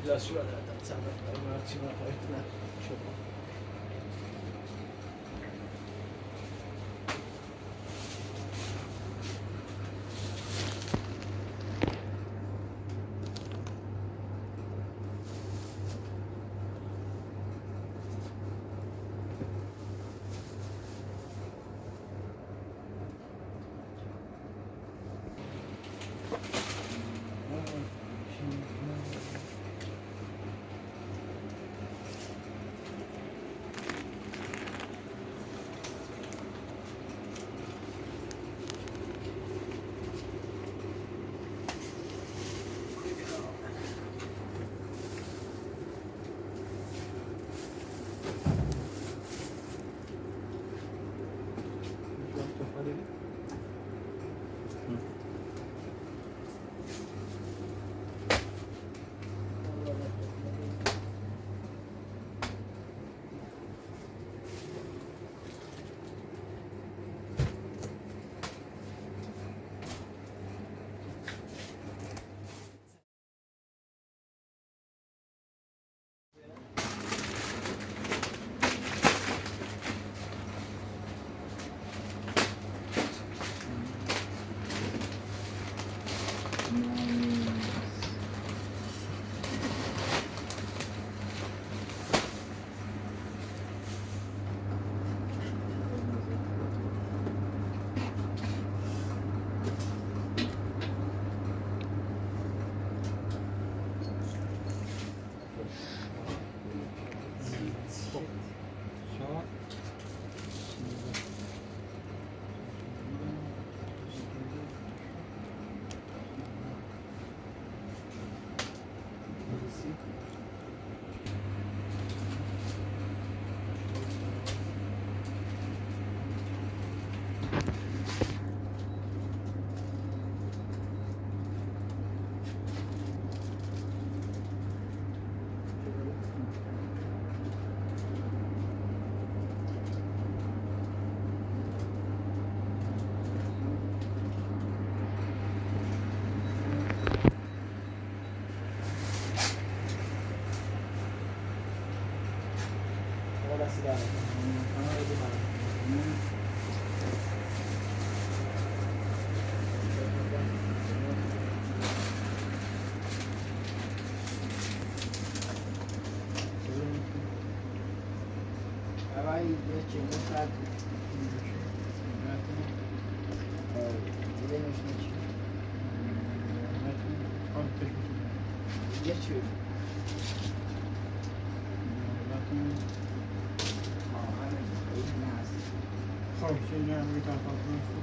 La sua data, insomma, una massima fortuna. Geçiyor. خب چه جمعی تفاوت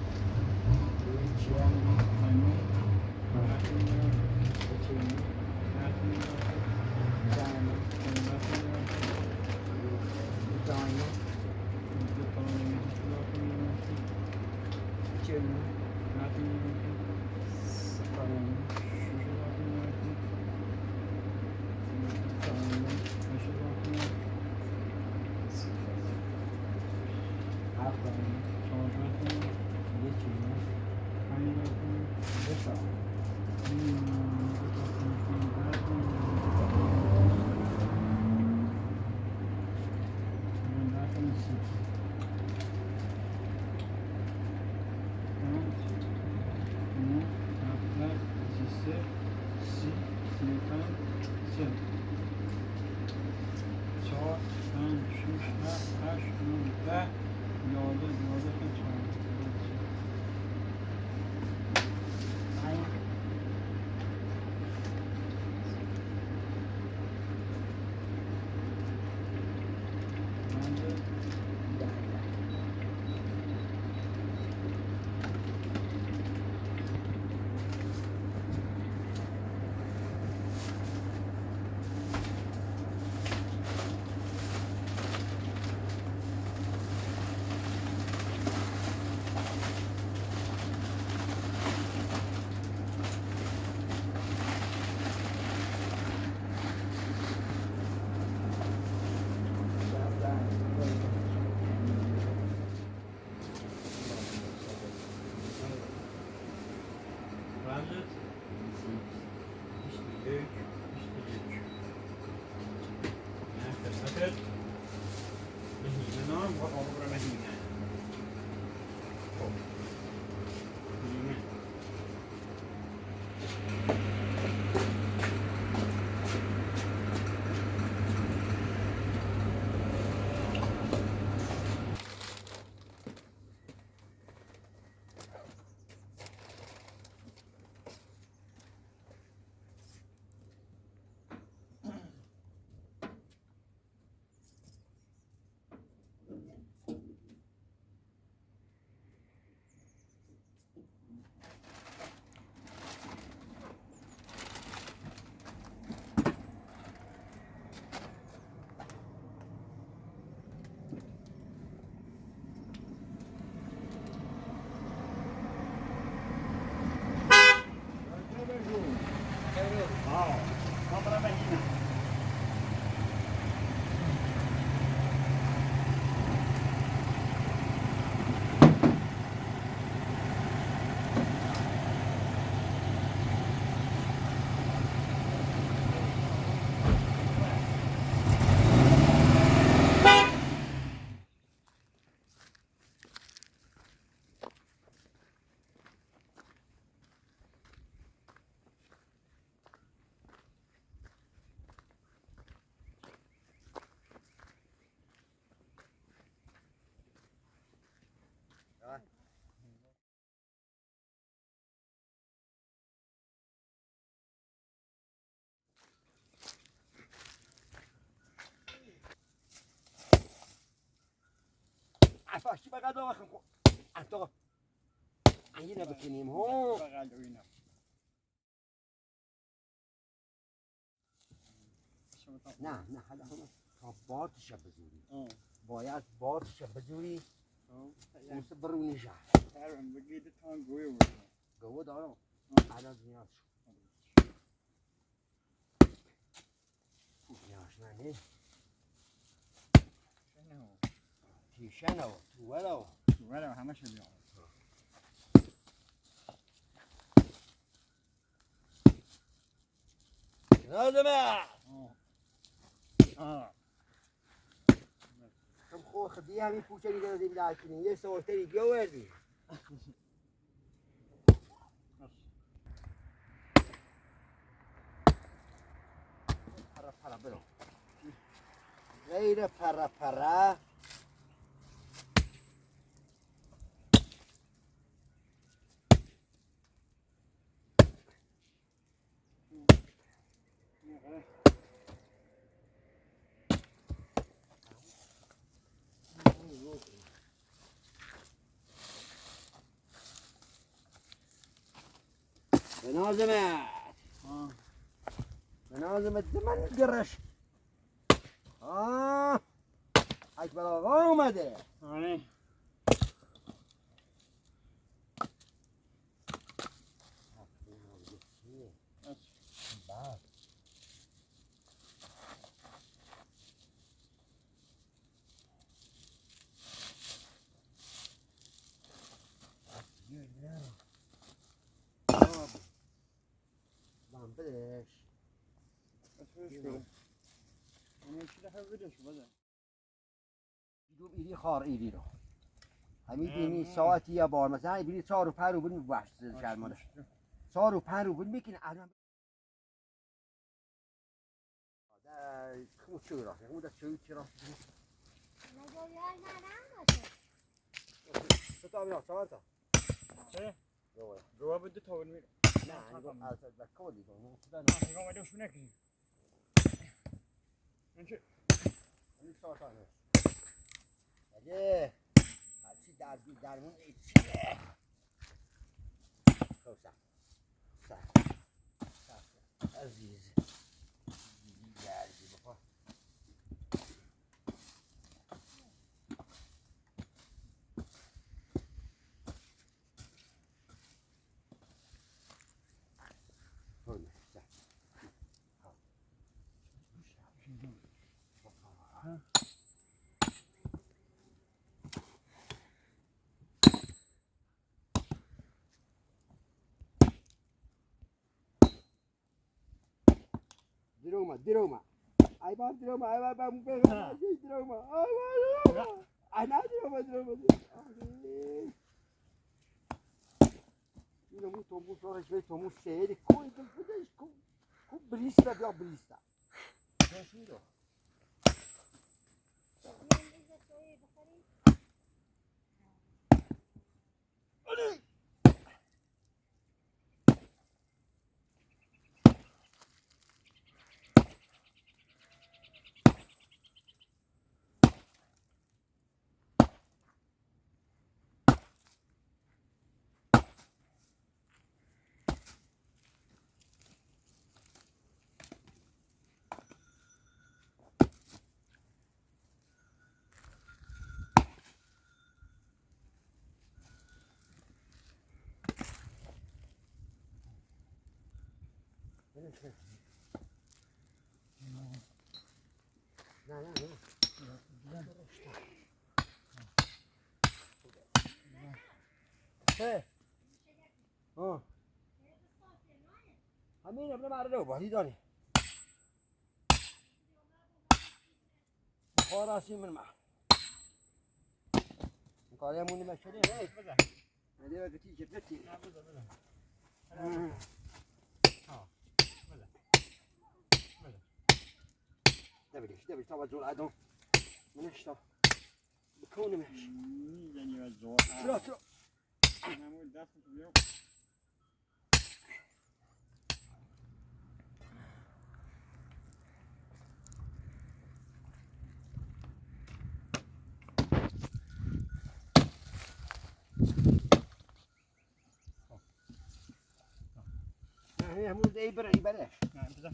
Randet. İşte büyük, işte küçük. میشه مهینه نه میخواد آب برای مهینه خب مهینه عفاشی بقدر وقت خو عطا عينه بكنيم هو نه حالا هم تا بادش بزوری باید بادش بزوری موس برونی شد بگید تان گویه گوه دارم الان نیاز شد نیاز نه تیشنه و ولو همه شد لازمه هم خو خدی همین پوچه دیگه دیگه داشتیم یه سوالتری دیگه وردی پرا برو غیر پرا بنازمت من گرش اکبر آقا اومده آره بدش دوب ایری خار ایری رو همین بینی ساعتی یا بار مثلا بینی 4 و 5 رو بین بخش شرمانه 4 و 5 رو بین میکنه الان خود چوی راه خود چوی چی راه ستا میرا ساعتا چه؟ گوه بده تا بر میره نه نگو از بکالی کنم نگاه مده شو نکنی این چه؟ این ساعتا نه اگه هرچی درمون ایچیه خب سر عزیز گردی بخوا دیر اومد Hayvan drama, hayvan ben bu kadar şey drama. Hayvan drama. Ana drama. Io ho avuto un rispetto a serio, come brista più brista. Tranquillo. همین ابن مرده و بادی دانی خاراسی من ما کاری همونی مشهده نه ندی و گتی جبتی دبلش طبعا زول عدم منش طبعا بكون ماشي میزنی و زور ترى نمود دست بیو هي همون ده بره بلاش نه بذار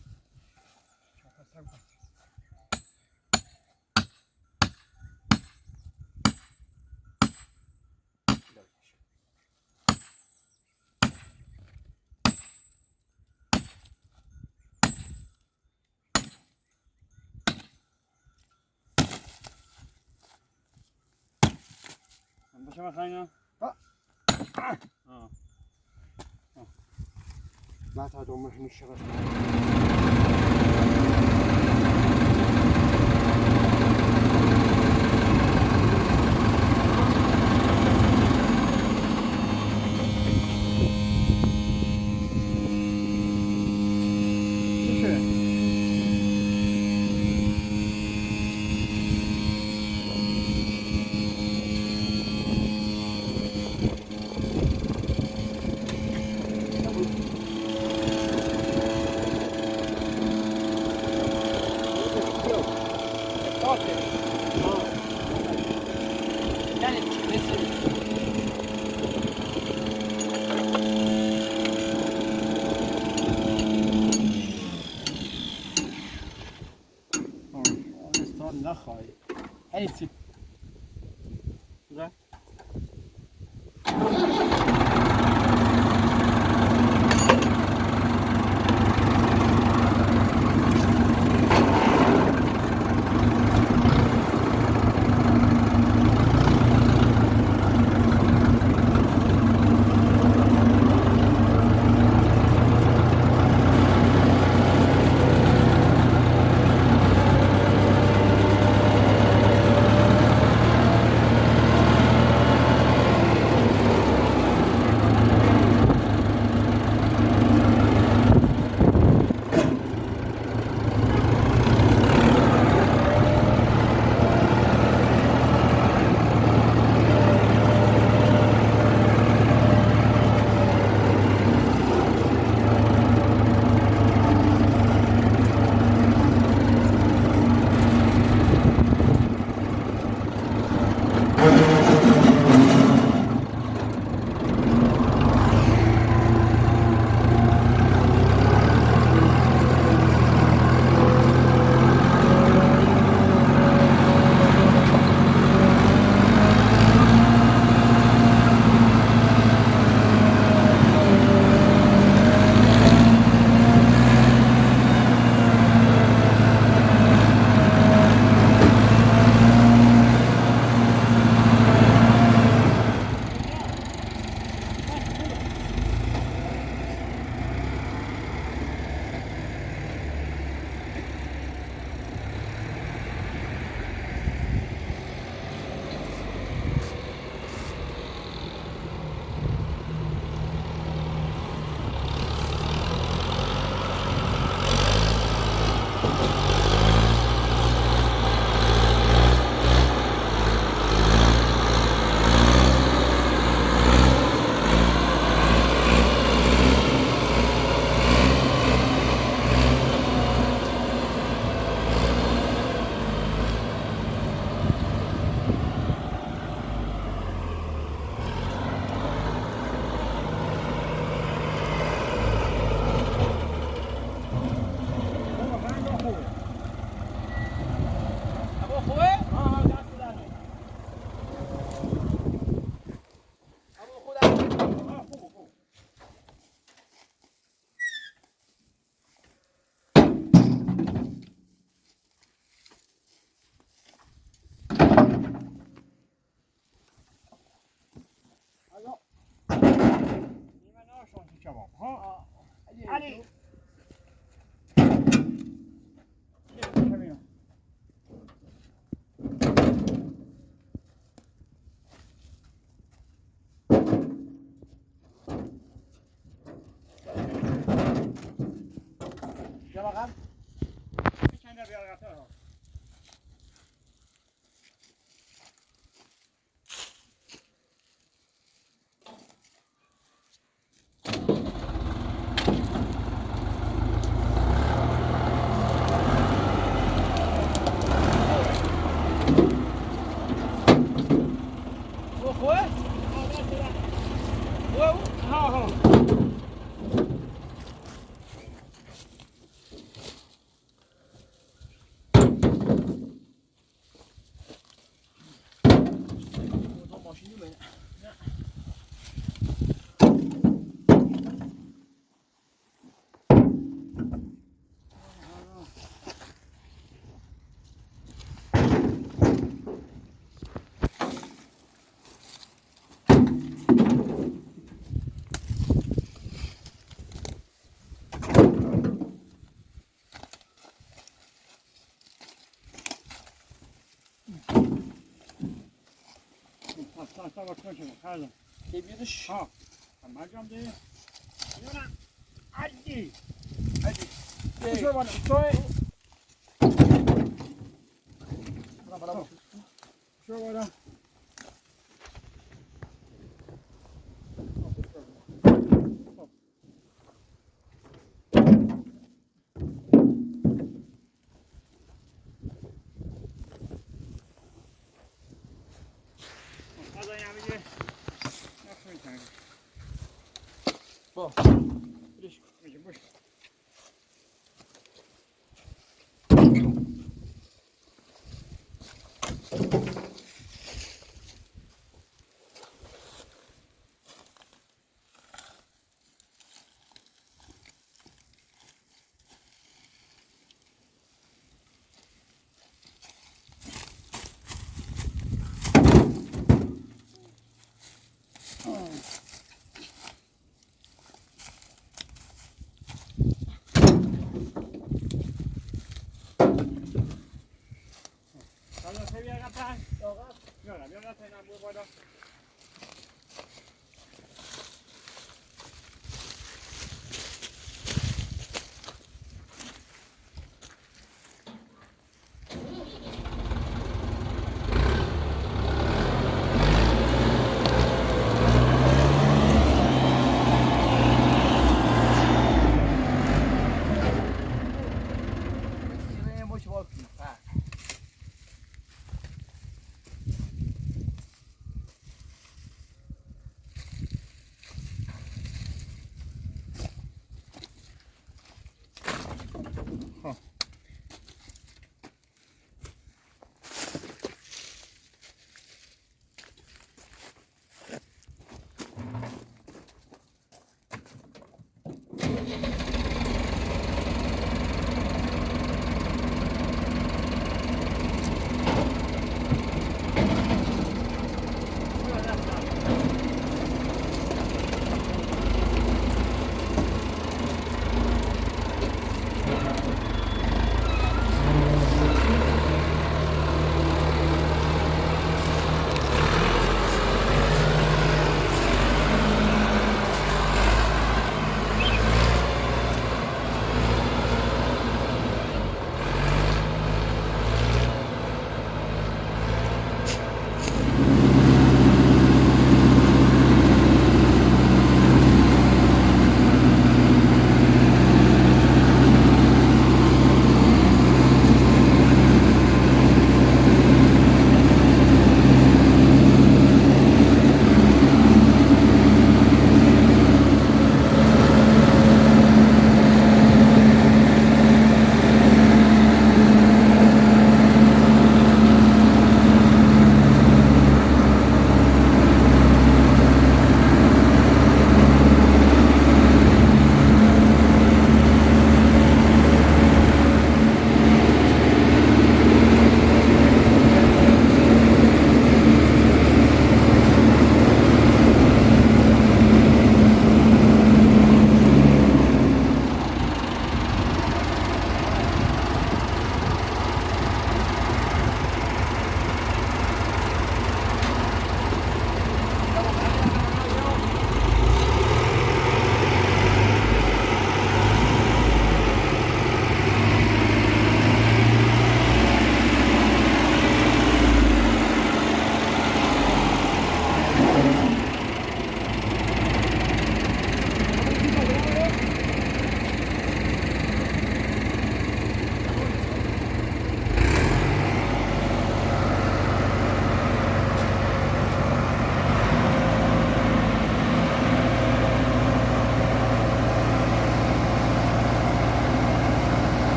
باشه بخواین ما تعدوا ما همش بس نخواهی هیچی بذار همین همین یا واقعا چند تا بیار قطعه تا وقت نشد خاله بیادش ها مجام ده یونا عدی شو بالا شو بالا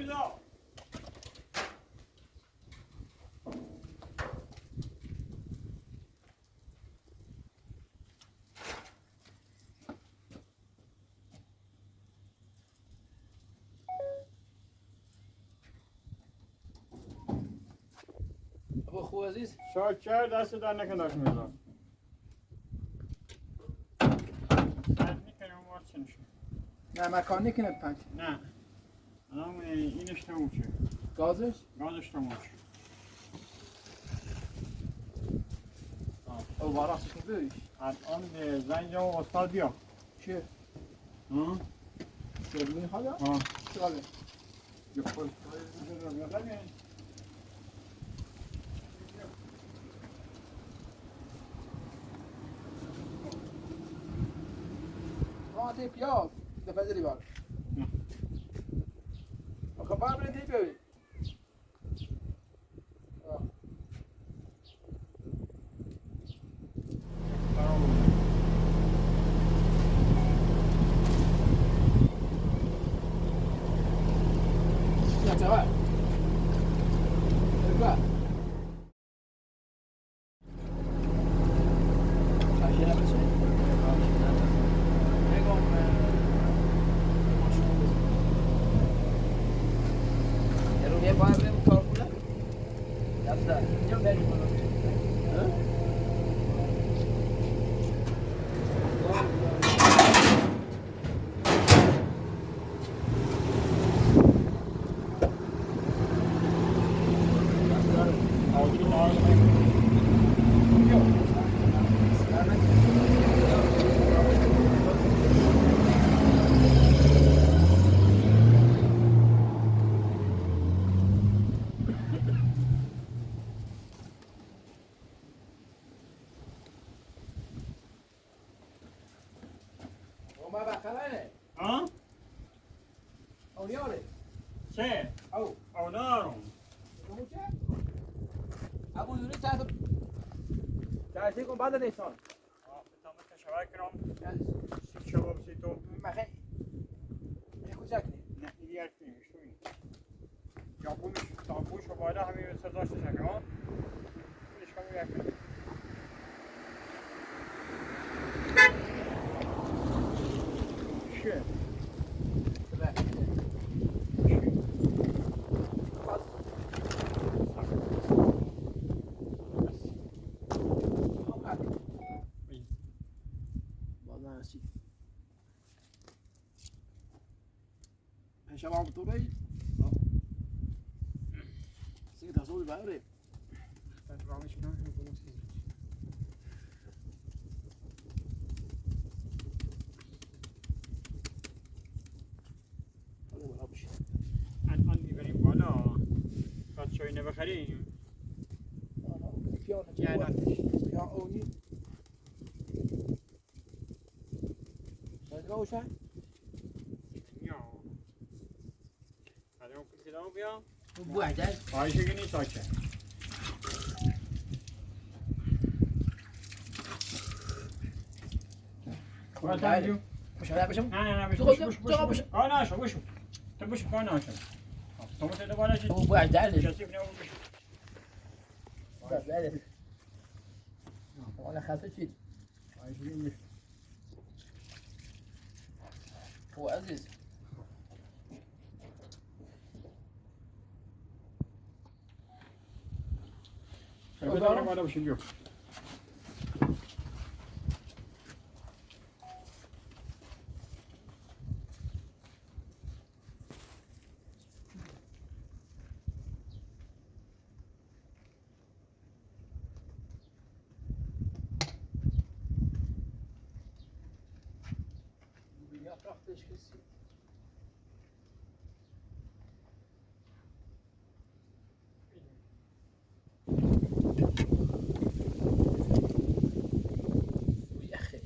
حمیدا ابو خوب عزیز شاکر دست در نکن داشت میزان سر میکنه اون وقت چنشون نه مکانیک نه پنج نه الان اینش تموم شد گازش گازش تموم شد او وراثش بیش الان به زنگ و استاد بیا چه ها سرمین حالا ها چاله یه خود ما پیاز دفعه بار نه. آخه بار بریم بیاوی یا جواب بگو عشان بس یه بار بریم کار کنه یاستا اینجا بریم ما بخلانه ها او نیاره چه او او دارم شما چه ابو یونی تحت تعطیل کن بعد نیسان بتامت شبای کنم سی شباب سی تو مخی یه کوچک نه این یک نیمش تو این یا بونش تابوش و باید همین سرداشت شکم ها بونش کمی یک کنم چیه؟ شباب طوری سيد رسول بقري رامیش کنم که بونش چیزی الان میبریم بالا بعد شوینه بخریم گردنش يا اوني روشن یا بعد اون کلی کدام بیا بو عدل پایشه که نیست ساکه بله. مش هذا بشم نه بش تو بش تو بش آه نه شو بشو تو بشو کار نشو تو مت ده بالا چی بو عدل کسی نه بشو بله انا خاصه چی هو عزيز بذار بالا بشو جو yaprak teşkisi. يا أخي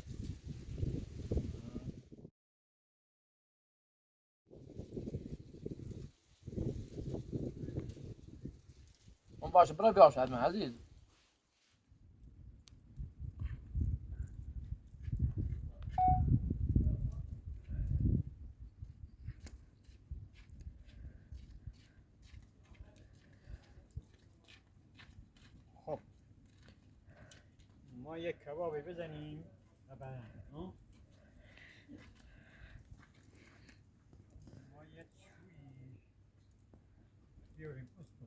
مباشر برا بيوش هذا عزيز ما یک کبابی بزنیم و بعد ما یک چویی بیاریم استو.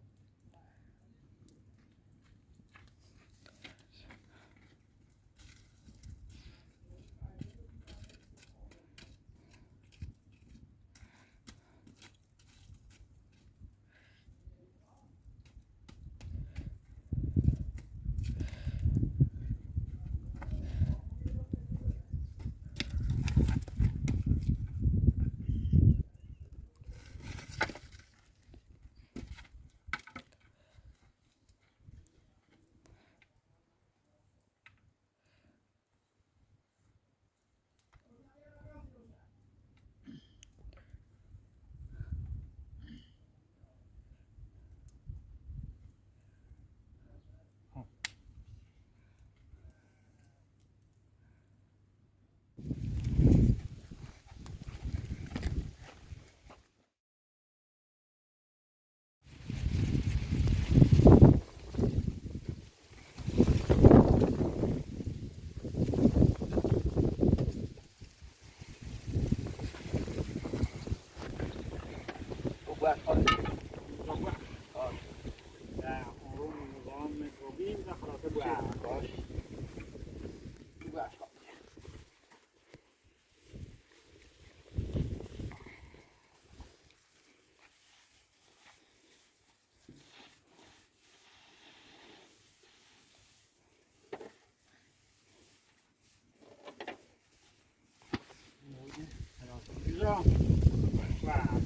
Güzel. Wow.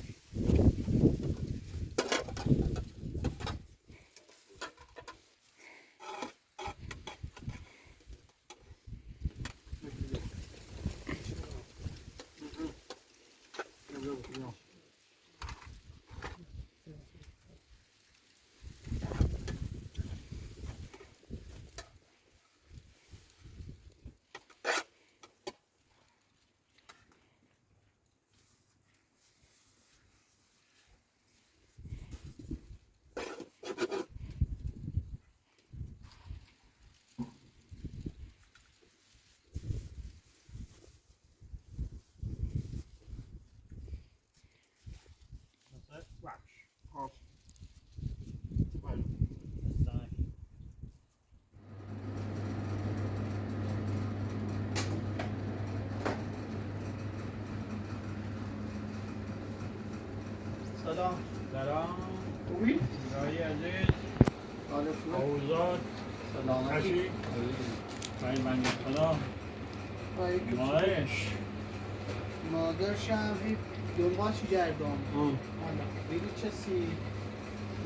Off. Well, سلام. سلام. خوبی؟ دایی عزیز. حال خوبه؟ اوزاد. سلامتی. کشی. خیلی من خدا. مادرش. مادرشم دنبالش گردم. حالا بگی چسی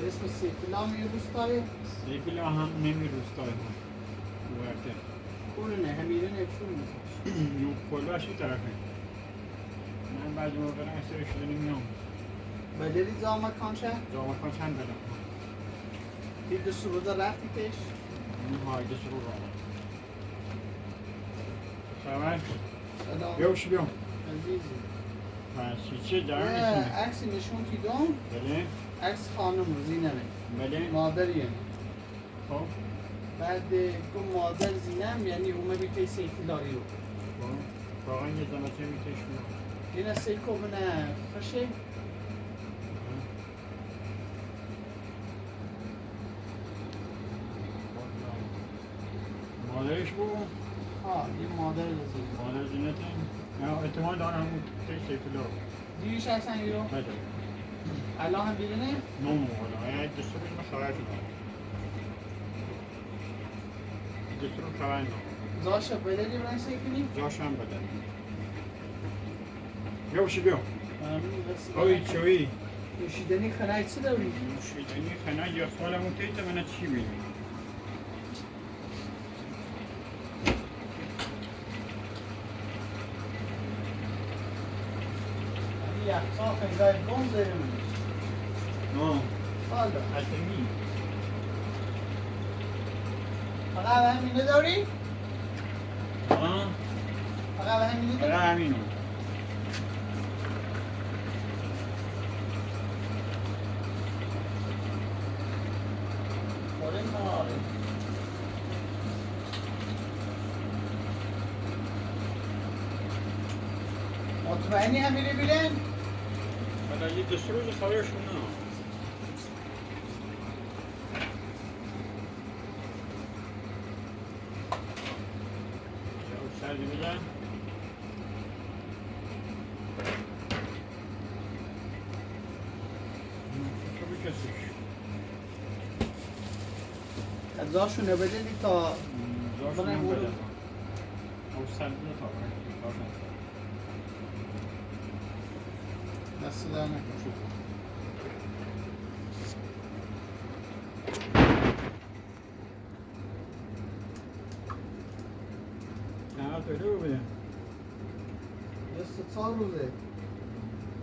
به اسم سیفلا می روستای؟ سیفلا هم نمی روستای هم. ورده. کونه همیره نفشون میزش. یو کلاش این طرفه. من بعد موقع اکثر شده نمیام. بدری زامه کانچه؟ جامعه کن چند دارم. دید سروده رفتی پیش؟ هایده شروع را. سلام. سلام. بیاوش بیام. عزیزی. پس چه دارم نیستم. عکسی نشون تیدم؟ بله. عکس خانم زینمه. بله. مادریه. خب. بعد گم مادر زینم یعنی اومدی پی سیفلایی رو. واقعا یه زمته میتش میام. اینه سیکو بنه خشه؟ مادرش بود؟ یه مادر زینم. مادر زینته؟ یا احتمال دارم همون تش سیفلا. دیویش هستن یه رو؟ بله. الان هم بیرونه؟ نو مولا. یعنی دستور ما خواهر شدم. دستور خواهر نو. زاشا بدلی برای سیفلی؟ جاشم بدن. بیاوشی بیام. اوی اوی چوی. نوشیدنی خنای چی داری؟ نوشیدنی خنای یا سوالمون تیت من چی بینی؟ یخچال خیلی گم زیر من. نه. حالا حتمی. فقط همینه داری؟ آه. فقط همینه داری؟ فقط همینو. آره ماره. مطمئنی همینه بیلن؟ حالا یه دست روز خواهیشون نه سردی میدن تو بکسیش ازاشونه بدلی تا زاشون هم برو. بدن او سردی تا برن دست در نکن شد. نه تو رو بدن یه 3 روزه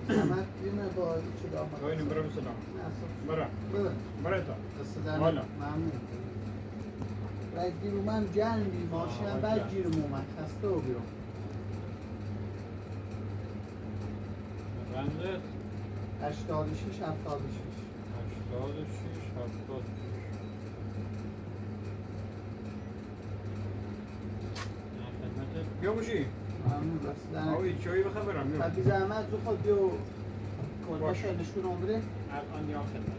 زحمت بیمه با چه دامت گاهی برو بسلام نه اصلا برا بده برا تا دست در والا. نکن ممنون رای گیر اومم جنبی ماشین هم بعد گیرم اومد خسته و بیرم رنده 86 76 86 76 بیا باشی ممنون دست در نکن آوی چایی بخبرم بیا بی زحمت زو خود بیو باش. کلباش نشون آمده الان یا خدمت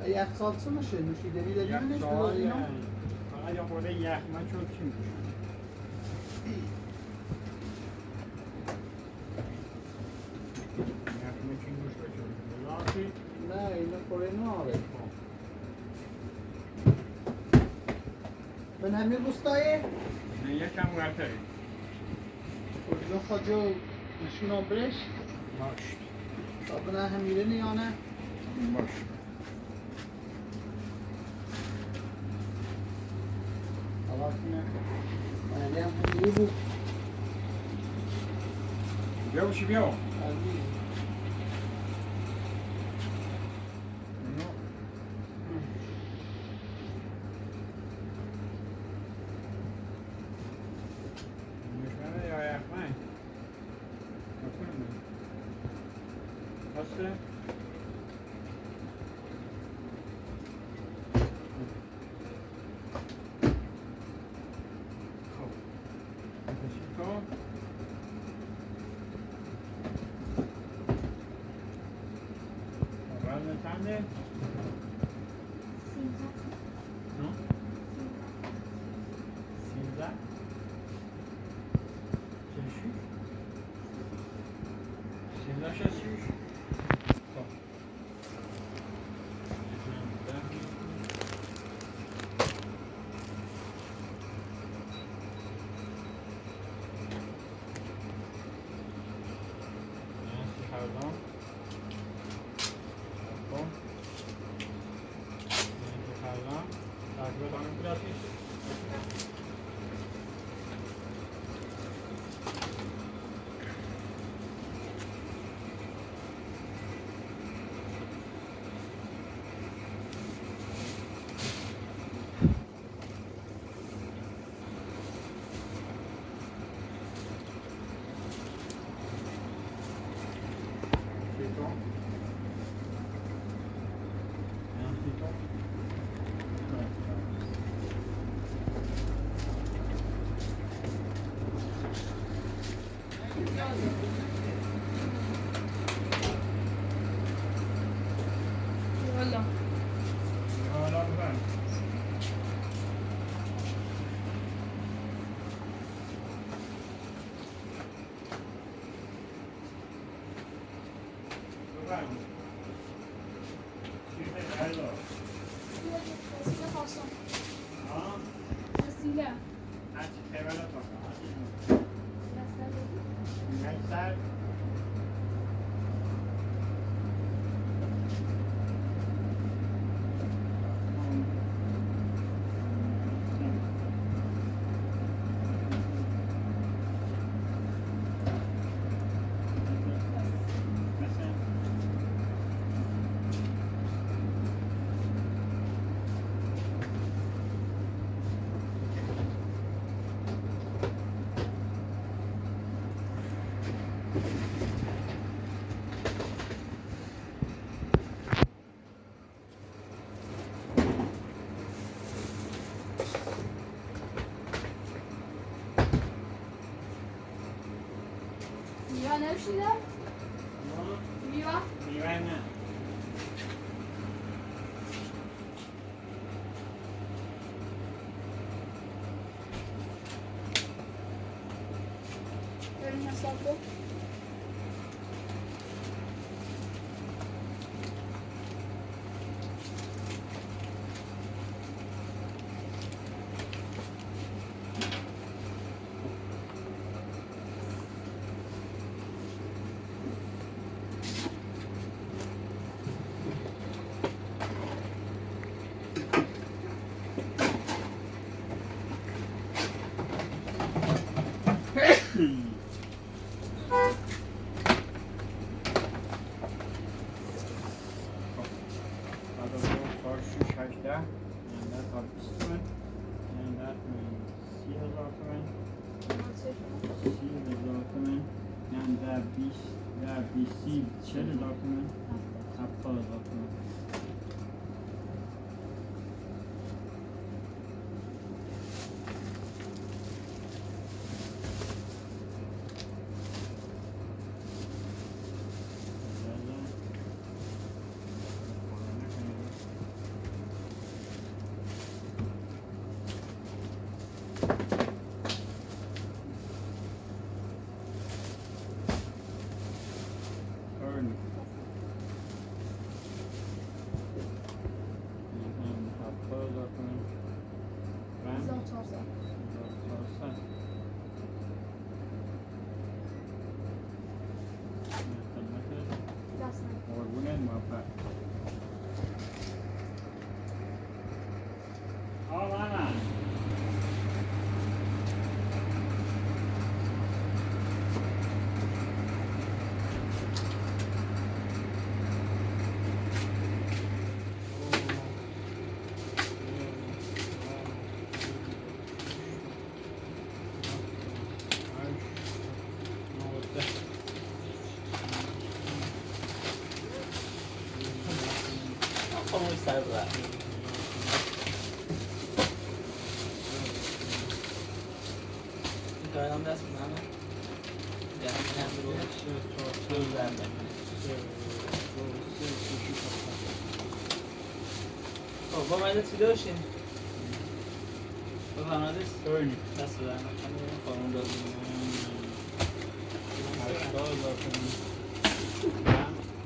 یخ سالسه میشه نوشیدنی دادی یک منش سال بدازی اینا فقط یا خورده یخ من شد چی میشه یخ من چی میشه لاشی نه اینا خوره ناره من همین روستایه نه یکم ورتری کجا خود بیو نشون آمبرش باش تا بنا همیره نیانه باش حالا کنه مالی هم همیره بود بیا باشی بیا عزیز نشانه یا یخ من هسته خب بکشی کن وزن چنده؟ نه؟ 13 46 13 66 خب پردام خب پردام تقریبا دانه پول هستی Voilà. حالا بزن بزن چی خیلی Vesile kalsın. ها Vesile. هرچی خیلی تا Vesile. میگن سر مثلا میوه نمیشیده؟ میوه؟ میوه نه. بریم حساب کن. بعد از اون کار 6 18 یعنی در تا 20 تومن یعنی در 30,000 تومن 30,000 تومن یعنی در 40,000 تومن 70,000 تومن Dönem ders mi lan? Yani gözlemle. خب با مدت چی داشتیم؟ با فرمادش دست بدن خانون دادیم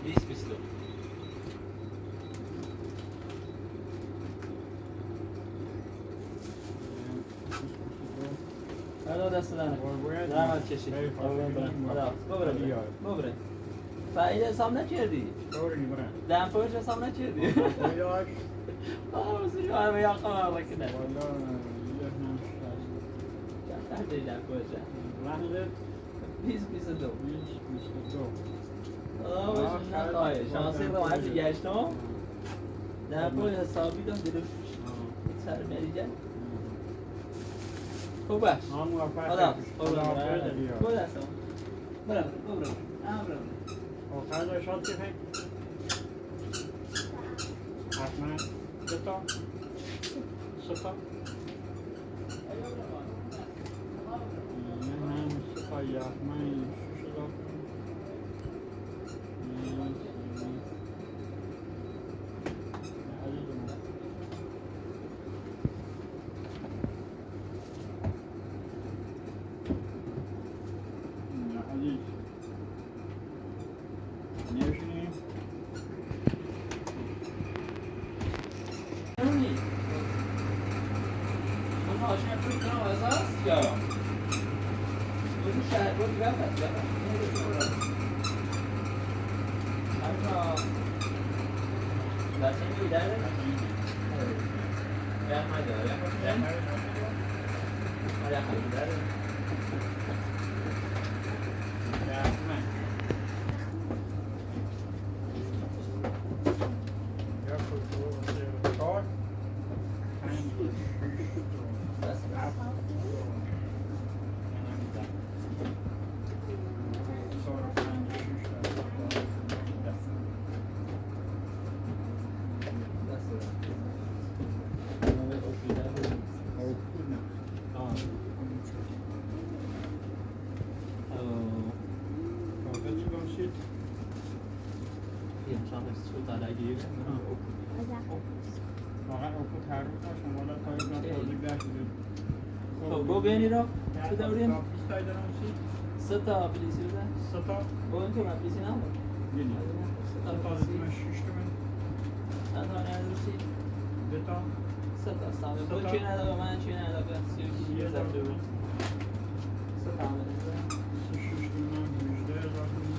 20-22 حالا دست بدن زحمت کشید ببره فعید حساب نکردی؟ دنفوش حساب نکردی؟ بسید همه یا خواهم رکنه چند تحتی دنفوشه؟ 20-22 نخواهی شانسی رو هرچی گشتم دنفوش حسابی دم دلوش سر مریجه خوبش خدا بود هستم برم آخر شاد چه فکر؟ حتما ستا؟ ستا؟ من ستا یحتما 5 شانس تو درگیر فقط اوپو هر روز داشتم والا تا یه توضیح داشتید خب گو بیانی رو چه دوریم؟ 20 تای دارم چی؟ 3 تا پلیسی بزن 3 تا با این که من پلیسی نبود گلی 3 تا 3 تا پلیسی زدیم 6 تومن چند تا نروشی 2 تا 3 تا استعمال سه بود تا. چی نداره من چی نداره 32 یه زده داره. بود 3 تا هم بزن 6 تومن 18000 تومن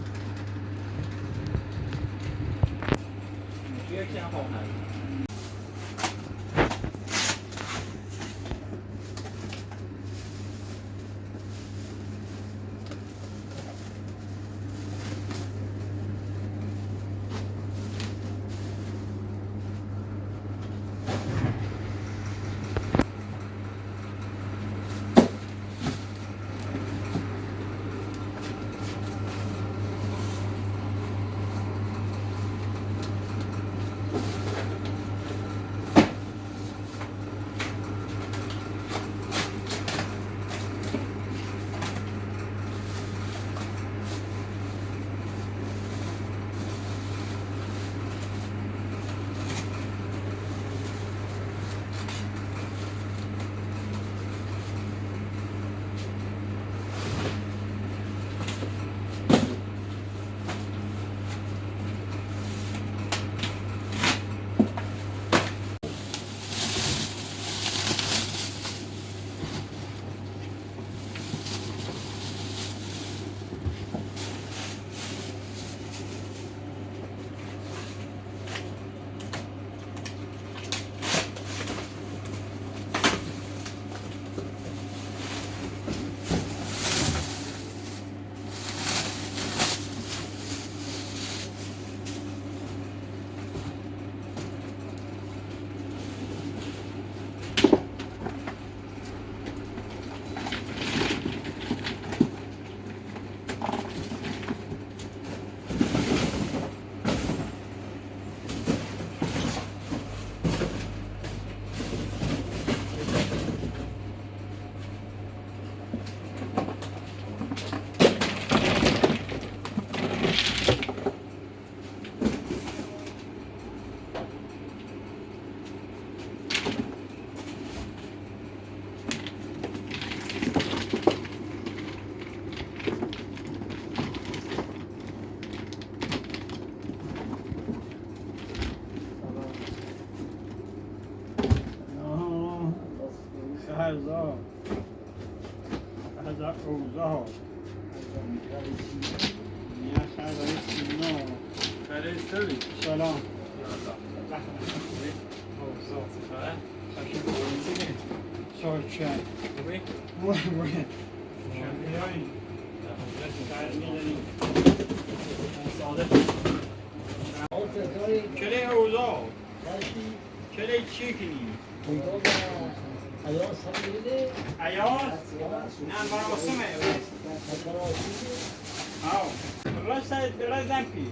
یکی هم خواب نداره هذا اوزار يا خبر سينو فرستادی سلام شارچن چلی اوزار چلی چیکنی Ayos hamile. Ayos? نه مراسمه آه راست دمپی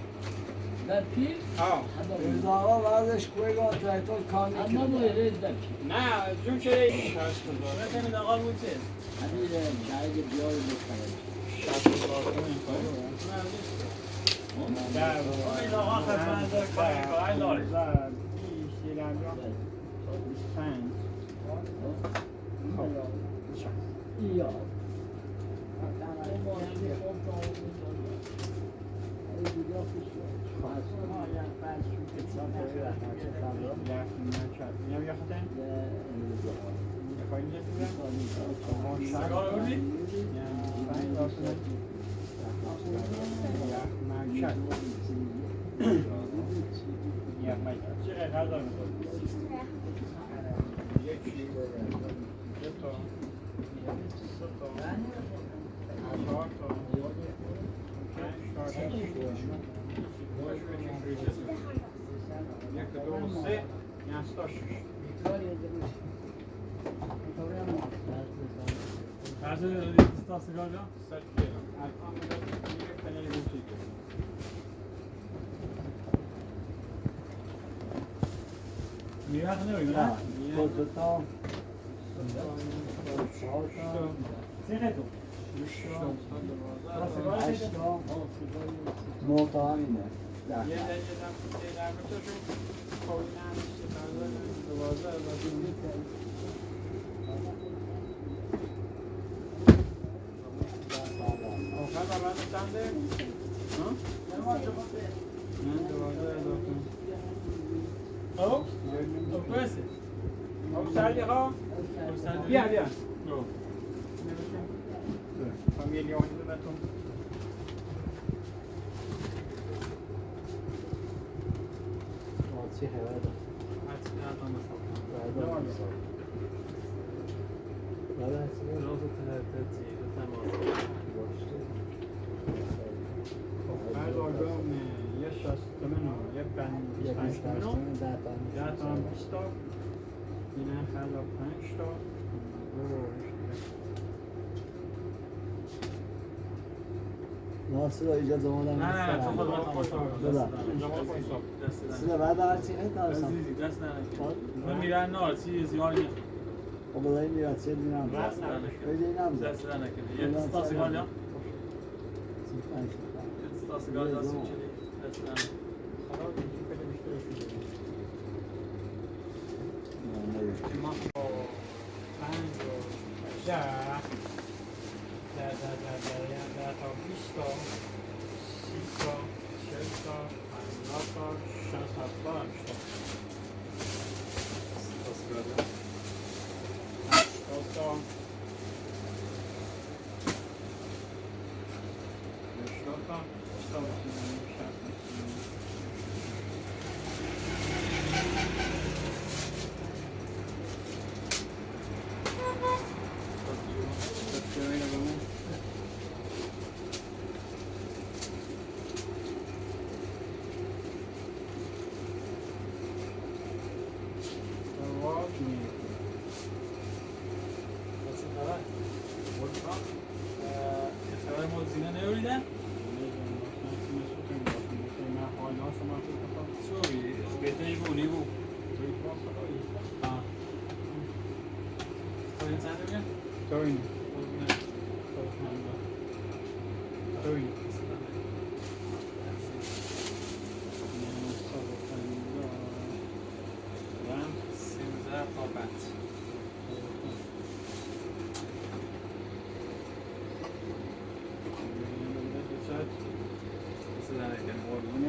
در پیر؟ آه روزنامه ورزش کویگاه ترکتور کامی اما باید در پیر نه جون چلی شما تیم داغال بود چه؟ همین شاید بیاری بکنه در داغال خدمت کاری کاری داره یا موتا همینه یه در مترشون خوری نمیشه دوازه آخر بلند چنده؟ نه دوازه اضافه خب؟ بسه خب سردی خواه؟ بیا فامیلی آنیده بتون چی خبره؟ هر لاگام یه 60 تومن و یه 25 تومن و 10 تومن 20 تا اینه خلا 5 تا ناصر اجازه مادم نه تو خود سیده بعد هرچی خیلی دارستم دست نرکن من میرن نه چیزی زیاد نیست خب بودایی میرد چه دینم دست نرکن بجه اینم دست نرکن یه ستا سیگار یا؟ یه ستا سیگار دست میچلی دست نرکن خلا دیگه کده بیشتر شده ما 5 و 10 تا 20 تا 30 تا 40 تا 50 تا 60 تا 70 تا ستا سیگار یا؟ 80 تا 80 تا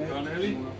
Gone early?